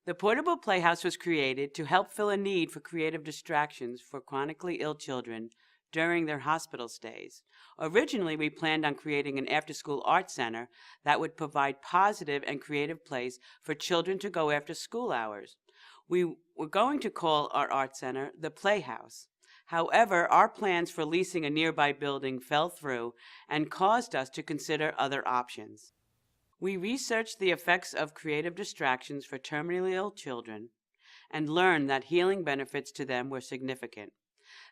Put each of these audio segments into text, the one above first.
The Portable Playhouse was created to help fill a need for creative distractions for chronically ill children during their hospital stays. Originally, we planned on creating an after-school art center that would provide positive and creative plays for children to go after school hours. We were going to call our art center the Playhouse. However, our plans for leasing a nearby building fell through and caused us to consider other options. We researched the effects of creative distractions for terminally ill children and learned that healing benefits to them were significant.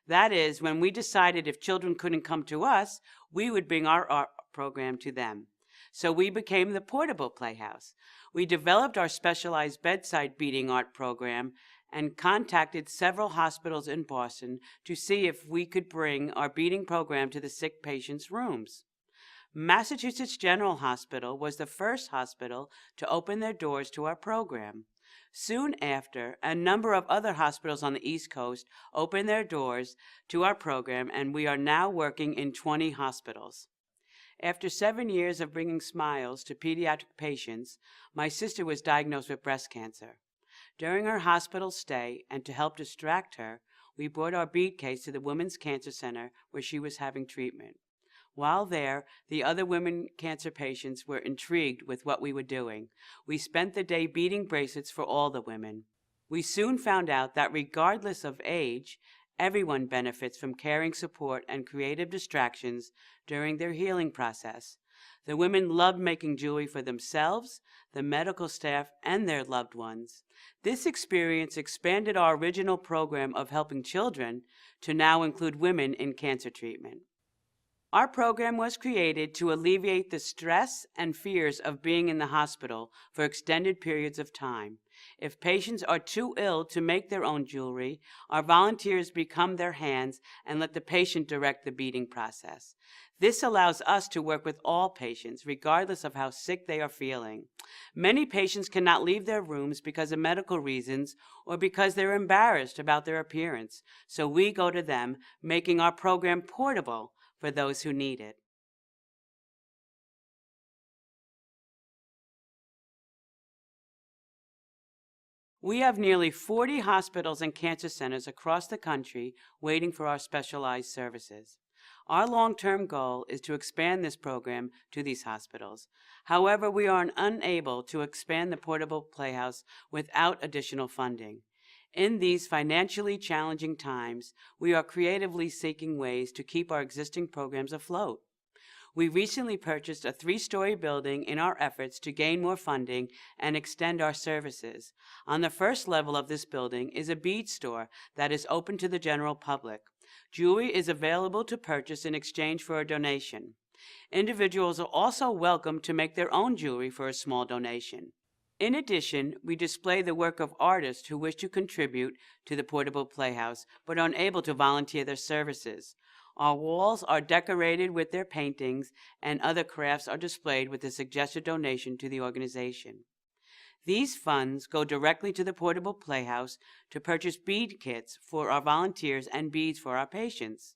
That is, when we decided if children couldn't come to us, we would bring our art program to them. So we became the Portable Playhouse. We developed our specialized bedside beading art program and contacted several hospitals in Boston to see if we could bring our beading program to the sick patients' rooms. Massachusetts General Hospital was the first hospital to open their doors to our program. Soon after, a number of other hospitals on the East Coast opened their doors to our program, and we are now working in 20 hospitals. After 7 years of bringing smiles to pediatric patients, my sister was diagnosed with breast cancer. During her hospital stay, and to help distract her, we brought our bead case to the Women's Cancer Center where she was having treatment. While there, the other women cancer patients were intrigued with what we were doing. We spent the day beading bracelets for all the women. We soon found out that regardless of age, everyone benefits from caring support and creative distractions during their healing process. The women loved making jewelry for themselves, the medical staff, and their loved ones. This experience expanded our original program of helping children to now include women in cancer treatment. Our program was created to alleviate the stress and fears of being in the hospital for extended periods of time. If patients are too ill to make their own jewelry, our volunteers become their hands and let the patient direct the beading process. This allows us to work with all patients, regardless of how sick they are feeling. Many patients cannot leave their rooms because of medical reasons or because they're embarrassed about their appearance, so we go to them, making our program portable for those who need it. We have nearly 40 hospitals and cancer centers across the country waiting for our specialized services. Our long-term goal is to expand this program to these hospitals. However, we are unable to expand the Portable Playhouse without additional funding. In these financially challenging times, we are creatively seeking ways to keep our existing programs afloat. We recently purchased a 3-story building in our efforts to gain more funding and extend our services. On the first level of this building is a bead store that is open to the general public. Jewelry is available to purchase in exchange for a donation. Individuals are also welcome to make their own jewelry for a small donation. In addition, we display the work of artists who wish to contribute to the Portable Playhouse but are unable to volunteer their services. Our walls are decorated with their paintings, and other crafts are displayed with a suggested donation to the organization. These funds go directly to the Portable Playhouse to purchase bead kits for our volunteers and beads for our patients.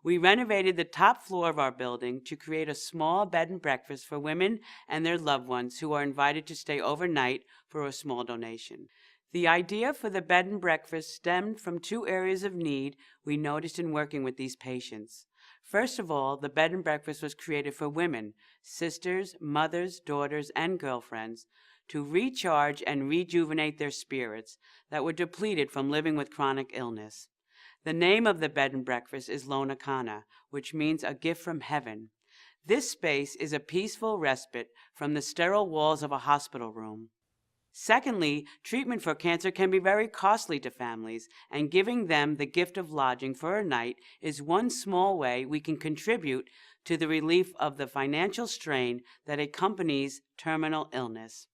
We renovated the top floor of our building to create a small bed and breakfast for women and their loved ones who are invited to stay overnight for a small donation. The idea for the bed and breakfast stemmed from 2 areas of need we noticed in working with these patients. First of all, the bed and breakfast was created for women, sisters, mothers, daughters, and girlfriends, to recharge and rejuvenate their spirits that were depleted from living with chronic illness. The name of the bed and breakfast is Lona Kana, which means a gift from heaven. This space is a peaceful respite from the sterile walls of a hospital room. Secondly, treatment for cancer can be very costly to families, and giving them the gift of lodging for a night is one small way we can contribute to the relief of the financial strain that accompanies terminal illness.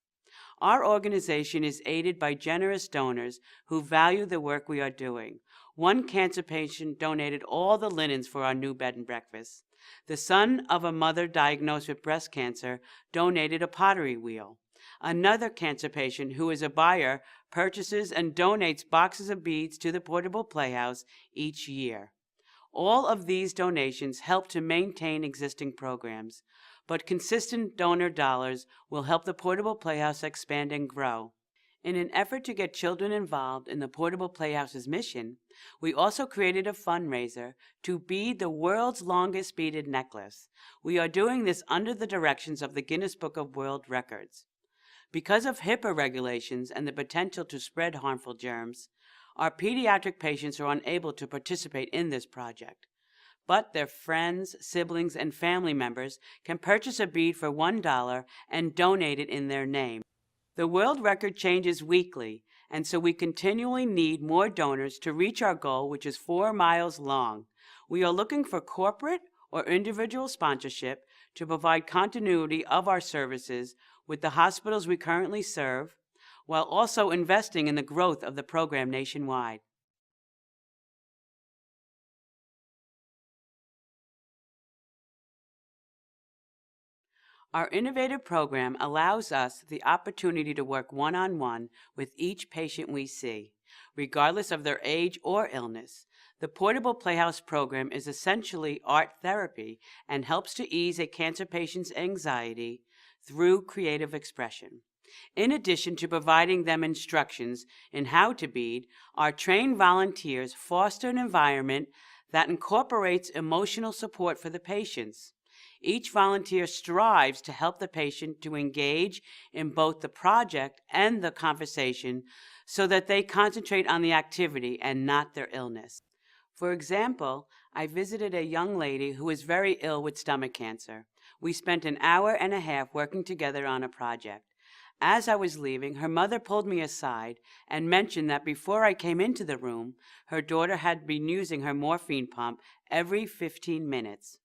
Our organization is aided by generous donors who value the work we are doing. One cancer patient donated all the linens for our new bed and breakfast. The son of a mother diagnosed with breast cancer donated a pottery wheel. Another cancer patient who is a buyer purchases and donates boxes of beads to the Portable Playhouse each year. All of these donations help to maintain existing programs, but consistent donor dollars will help the Portable Playhouse expand and grow. In an effort to get children involved in the Portable Playhouse's mission, we also created a fundraiser to bead the world's longest beaded necklace. We are doing this under the directions of the Guinness Book of World Records. Because of HIPAA regulations and the potential to spread harmful germs, our pediatric patients are unable to participate in this project. But their friends, siblings, and family members can purchase a bead for $1 and donate it in their name. The world record changes weekly, and so we continually need more donors to reach our goal, which is 4 miles long. We are looking for corporate or individual sponsorship to provide continuity of our services with the hospitals we currently serve, while also investing in the growth of the program nationwide. Our innovative program allows us the opportunity to work one-on-one with each patient we see, regardless of their age or illness. The Portable Playhouse program is essentially art therapy and helps to ease a cancer patient's anxiety through creative expression. In addition to providing them instructions in how to bead, our trained volunteers foster an environment that incorporates emotional support for the patients. Each volunteer strives to help the patient to engage in both the project and the conversation so that they concentrate on the activity and not their illness. For example, I visited a young lady who was very ill with stomach cancer. We spent an hour and a half working together on a project. As I was leaving, her mother pulled me aside and mentioned that before I came into the room, her daughter had been using her morphine pump every 15 minutes.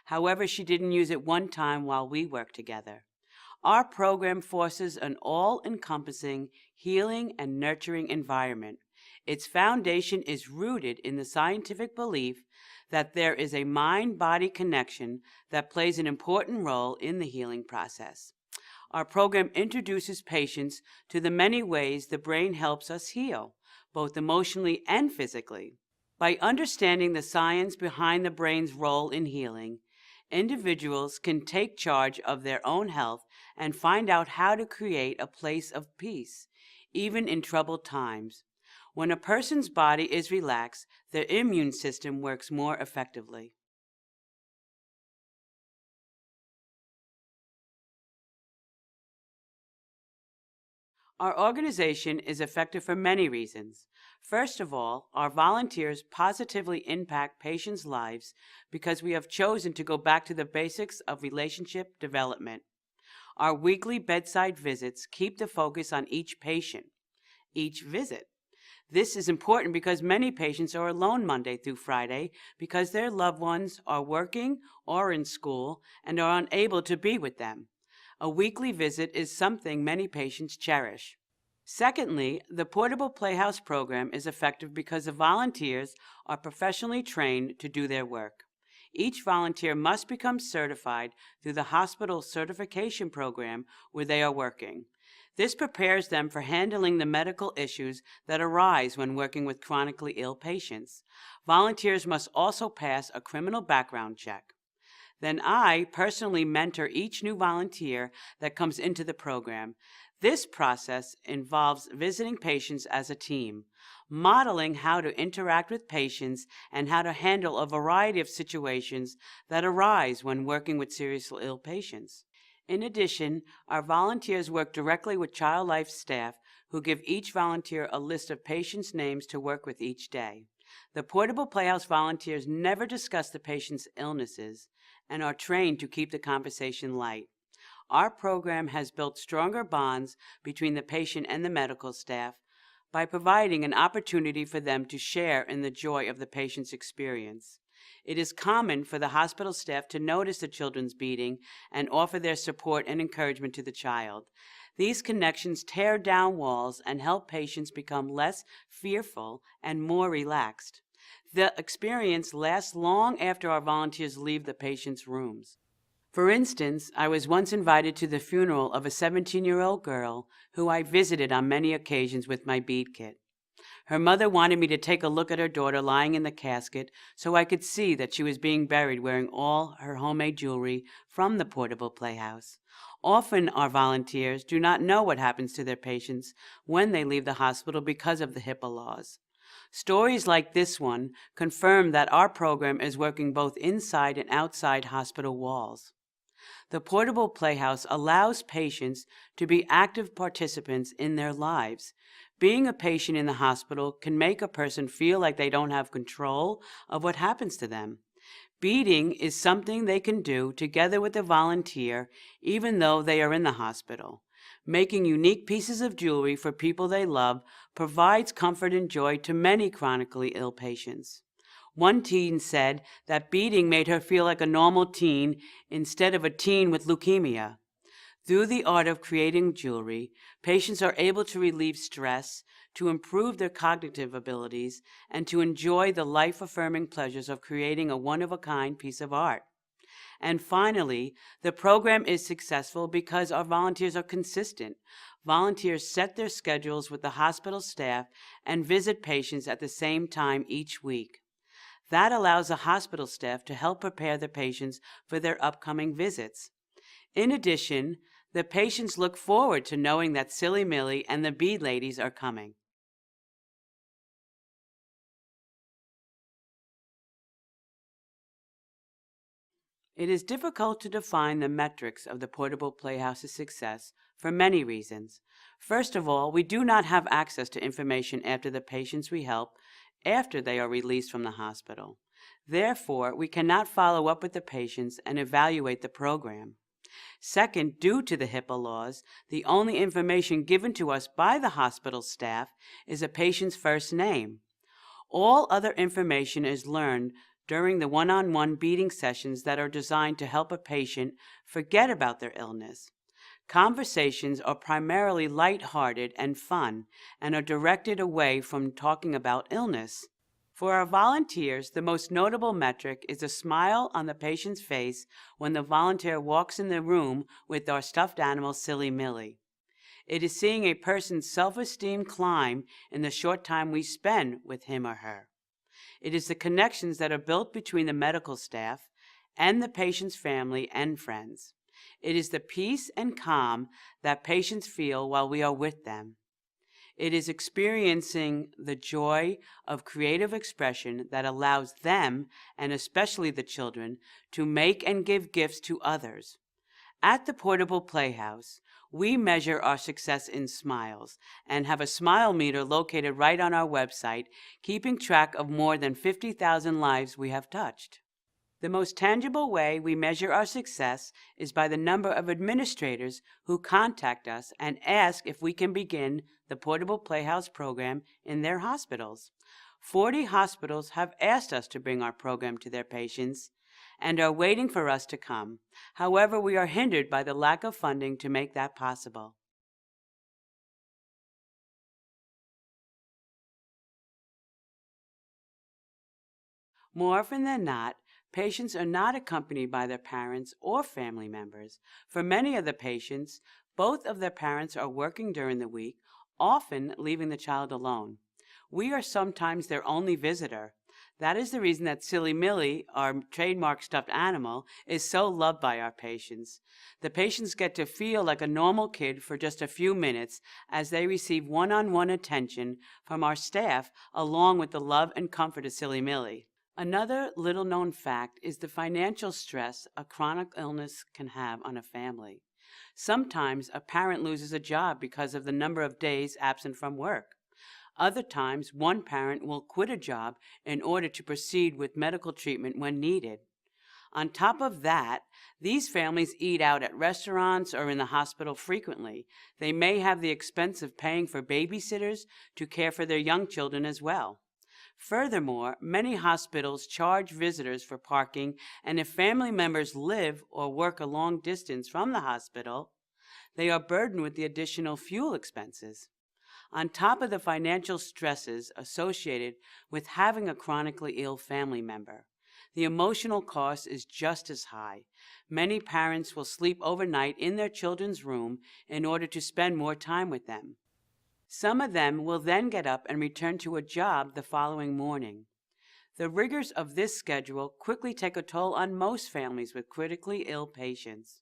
However, she didn't use it one time while we worked together. Our program forces an all-encompassing, healing and nurturing environment. Its foundation is rooted in the scientific belief that there is a mind-body connection that plays an important role in the healing process. Our program introduces patients to the many ways the brain helps us heal, both emotionally and physically. By understanding the science behind the brain's role in healing, individuals can take charge of their own health and find out how to create a place of peace, even in troubled times. When a person's body is relaxed, their immune system works more effectively. Our organization is effective for many reasons. First of all, our volunteers positively impact patients' lives because we have chosen to go back to the basics of relationship development. Our weekly bedside visits keep the focus on each patient, each visit. This is important because many patients are alone Monday through Friday because their loved ones are working or in school and are unable to be with them. A weekly visit is something many patients cherish. Secondly, the Portable Playhouse program is effective because the volunteers are professionally trained to do their work. Each volunteer must become certified through the hospital certification program where they are working. This prepares them for handling the medical issues that arise when working with chronically ill patients. Volunteers must also pass a criminal background check. Then I personally mentor each new volunteer that comes into the program. This process involves visiting patients as a team, modeling how to interact with patients and how to handle a variety of situations that arise when working with seriously ill patients. In addition, our volunteers work directly with Child Life staff who give each volunteer a list of patients' names to work with each day. The Portable Playhouse volunteers never discuss the patient's illnesses and are trained to keep the conversation light. Our program has built stronger bonds between the patient and the medical staff by providing an opportunity for them to share in the joy of the patient's experience. It is common for the hospital staff to notice the children's beating and offer their support and encouragement to the child. These connections tear down walls and help patients become less fearful and more relaxed. The experience lasts long after our volunteers leave the patient's rooms. For instance, I was once invited to the funeral of a 17-year-old girl who I visited on many occasions with my bead kit. Her mother wanted me to take a look at her daughter lying in the casket so I could see that she was being buried wearing all her homemade jewelry from the portable playhouse. Often our volunteers do not know what happens to their patients when they leave the hospital because of the HIPAA laws. Stories like this one confirm that our program is working both inside and outside hospital walls. The portable playhouse allows patients to be active participants in their lives. Being a patient in the hospital can make a person feel like they don't have control of what happens to them. Beading is something they can do together with a volunteer even though they are in the hospital. Making unique pieces of jewelry for people they love provides comfort and joy to many chronically ill patients. One teen said that beading made her feel like a normal teen instead of a teen with leukemia. Through the art of creating jewelry, patients are able to relieve stress, to improve their cognitive abilities, and to enjoy the life-affirming pleasures of creating a one-of-a-kind piece of art. And finally, the program is successful because our volunteers are consistent. Volunteers set their schedules with the hospital staff and visit patients at the same time each week. That allows the hospital staff to help prepare the patients for their upcoming visits. In addition, the patients look forward to knowing that Silly Millie and the Bead Ladies are coming. It is difficult to define the metrics of the portable playhouse's success for many reasons. First of all, we do not have access to information after the patients we help after they are released from the hospital. Therefore, we cannot follow up with the patients and evaluate the program. Second, due to the HIPAA laws, the only information given to us by the hospital staff is a patient's first name. All other information is learned during the one-on-one beading sessions that are designed to help a patient forget about their illness. Conversations are primarily light-hearted and fun and are directed away from talking about illness. For our volunteers, the most notable metric is a smile on the patient's face when the volunteer walks in the room with our stuffed animal, Silly Millie. It is seeing a person's self-esteem climb in the short time we spend with him or her. It is the connections that are built between the medical staff and the patient's family and friends. It is the peace and calm that patients feel while we are with them. It is experiencing the joy of creative expression that allows them, and especially the children, to make and give gifts to others. At the Portable Playhouse, we measure our success in smiles and have a smile meter located right on our website, keeping track of more than 50,000 lives we have touched. The most tangible way we measure our success is by the number of administrators who contact us and ask if we can begin the Portable Playhouse program in their hospitals. 40 hospitals have asked us to bring our program to their patients and are waiting for us to come. However, we are hindered by the lack of funding to make that possible. More often than not, patients are not accompanied by their parents or family members. For many of the patients, both of their parents are working during the week, often leaving the child alone. We are sometimes their only visitor. That is the reason that Silly Millie, our trademark stuffed animal, is so loved by our patients. The patients get to feel like a normal kid for just a few minutes as they receive one-on-one attention from our staff along with the love and comfort of Silly Millie. Another little-known fact is the financial stress a chronic illness can have on a family. Sometimes a parent loses a job because of the number of days absent from work. Other times, one parent will quit a job in order to proceed with medical treatment when needed. On top of that, these families eat out at restaurants or in the hospital frequently. They may have the expense of paying for babysitters to care for their young children as well. Furthermore, many hospitals charge visitors for parking, and if family members live or work a long distance from the hospital, they are burdened with the additional fuel expenses. On top of the financial stresses associated with having a chronically ill family member, the emotional cost is just as high. Many parents will sleep overnight in their children's room in order to spend more time with them. Some of them will then get up and return to a job the following morning. The rigors of this schedule quickly take a toll on most families with critically ill patients.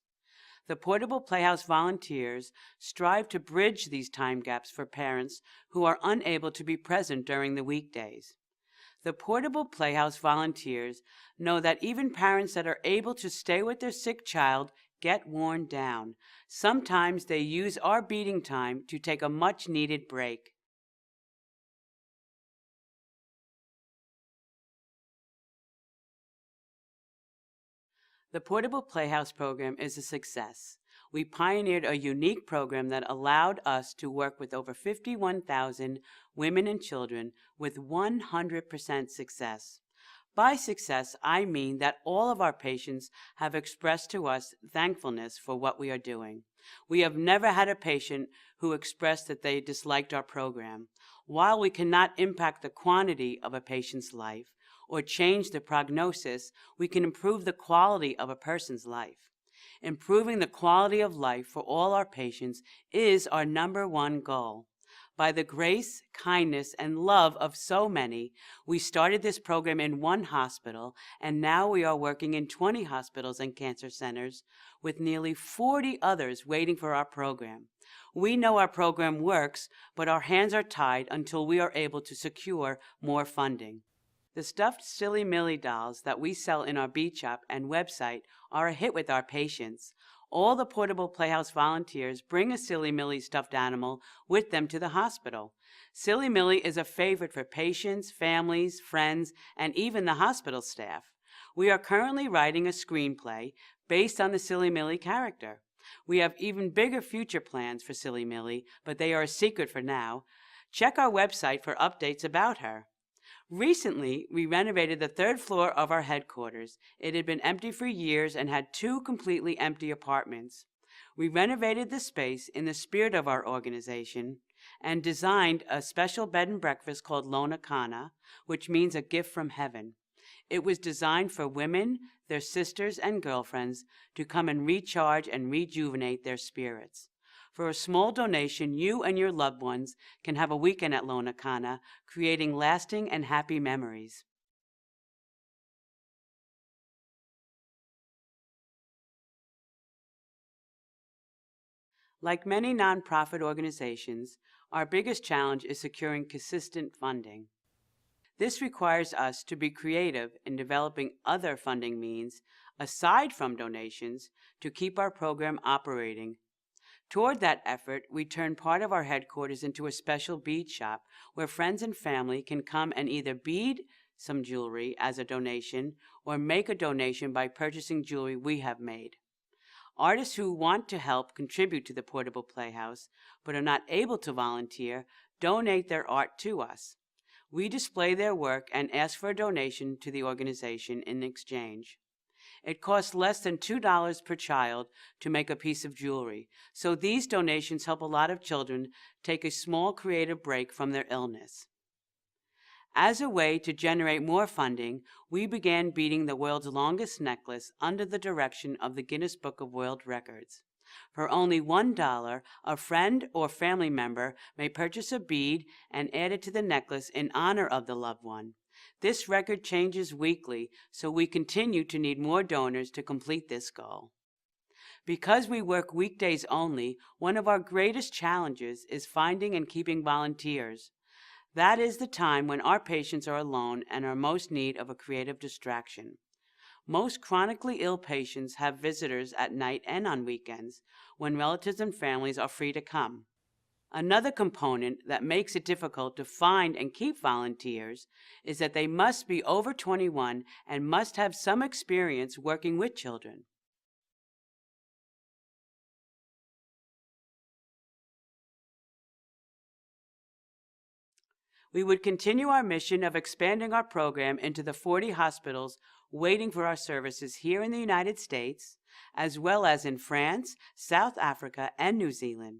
The Portable Playhouse volunteers strive to bridge these time gaps for parents who are unable to be present during the weekdays. The Portable Playhouse volunteers know that even parents that are able to stay with their sick child get worn down. Sometimes they use our beating time to take a much-needed break. The Portable Playhouse program is a success. We pioneered a unique program that allowed us to work with over 51,000 women and children with 100% success. By success, I mean that all of our patients have expressed to us thankfulness for what we are doing. We have never had a patient who expressed that they disliked our program. While we cannot impact the quantity of a patient's life or change the prognosis, we can improve the quality of a person's life. Improving the quality of life for all our patients is our number one goal. By the grace, kindness, and love of so many, we started this program in one hospital, and now we are working in 20 hospitals and cancer centers, with nearly 40 others waiting for our program. We know our program works, but our hands are tied until we are able to secure more funding. The stuffed Silly Millie dolls that we sell in our bead shop and website are a hit with our patients. All the Portable Playhouse volunteers bring a Silly Millie stuffed animal with them to the hospital. Silly Millie is a favorite for patients, families, friends, and even the hospital staff. We are currently writing a screenplay based on the Silly Millie character. We have even bigger future plans for Silly Millie, but they are a secret for now. Check our website for updates about her. Recently, we renovated the third floor of our headquarters. It had been empty for years and had 2 completely empty apartments. We renovated the space in the spirit of our organization and designed a special bed and breakfast called Lona Kana, which means a gift from heaven. It was designed for women, their sisters, and girlfriends to come and recharge and rejuvenate their spirits. For a small donation, you and your loved ones can have a weekend at Lona Kana, creating lasting and happy memories. Like many nonprofit organizations, our biggest challenge is securing consistent funding. This requires us to be creative in developing other funding means, aside from donations, to keep our program operating. Toward that effort, we turn part of our headquarters into a special bead shop where friends and family can come and either bead some jewelry as a donation or make a donation by purchasing jewelry we have made. Artists who want to help contribute to the Portable Playhouse but are not able to volunteer donate their art to us. We display their work and ask for a donation to the organization in exchange. It costs less than $2 per child to make a piece of jewelry, so these donations help a lot of children take a small creative break from their illness. As a way to generate more funding, we began beading the world's longest necklace under the direction of the Guinness Book of World Records. For only $1, a friend or family member may purchase a bead and add it to the necklace in honor of the loved one. This record changes weekly, so we continue to need more donors to complete this goal. Because we work weekdays only, one of our greatest challenges is finding and keeping volunteers. That is the time when our patients are alone and are most in need of a creative distraction. Most chronically ill patients have visitors at night and on weekends, when relatives and families are free to come. Another component that makes it difficult to find and keep volunteers is that they must be over 21 and must have some experience working with children. We would continue our mission of expanding our program into the 40 hospitals waiting for our services here in the United States, as well as in France, South Africa, and New Zealand.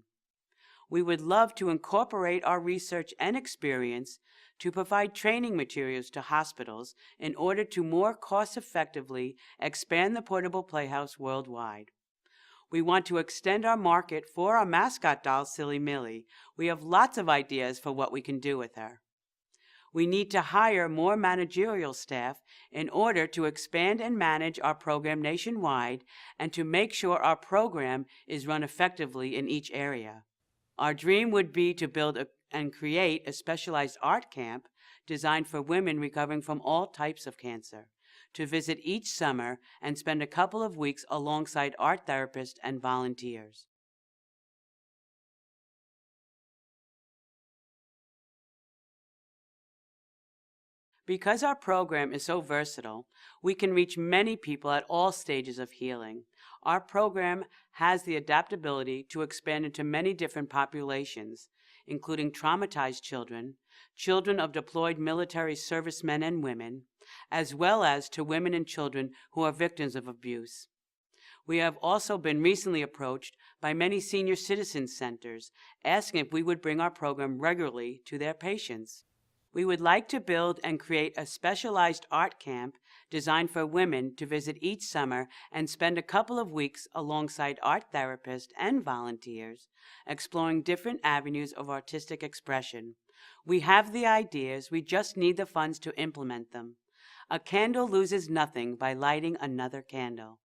We would love to incorporate our research and experience to provide training materials to hospitals in order to more cost-effectively expand the Portable Playhouse worldwide. We want to extend our market for our mascot doll, Silly Millie. We have lots of ideas for what we can do with her. We need to hire more managerial staff in order to expand and manage our program nationwide and to make sure our program is run effectively in each area. Our dream would be to build and create a specialized art camp designed for women recovering from all types of cancer, to visit each summer and spend a couple of weeks alongside art therapists and volunteers. Because our program is so versatile, we can reach many people at all stages of healing. Our program has the adaptability to expand into many different populations, including traumatized children, children of deployed military servicemen and women, as well as to women and children who are victims of abuse. We have also been recently approached by many senior citizen centers asking if we would bring our program regularly to their patients. We would like to build and create a specialized art camp designed for women to visit each summer and spend a couple of weeks alongside art therapists and volunteers, exploring different avenues of artistic expression. We have the ideas, we just need the funds to implement them. A candle loses nothing by lighting another candle.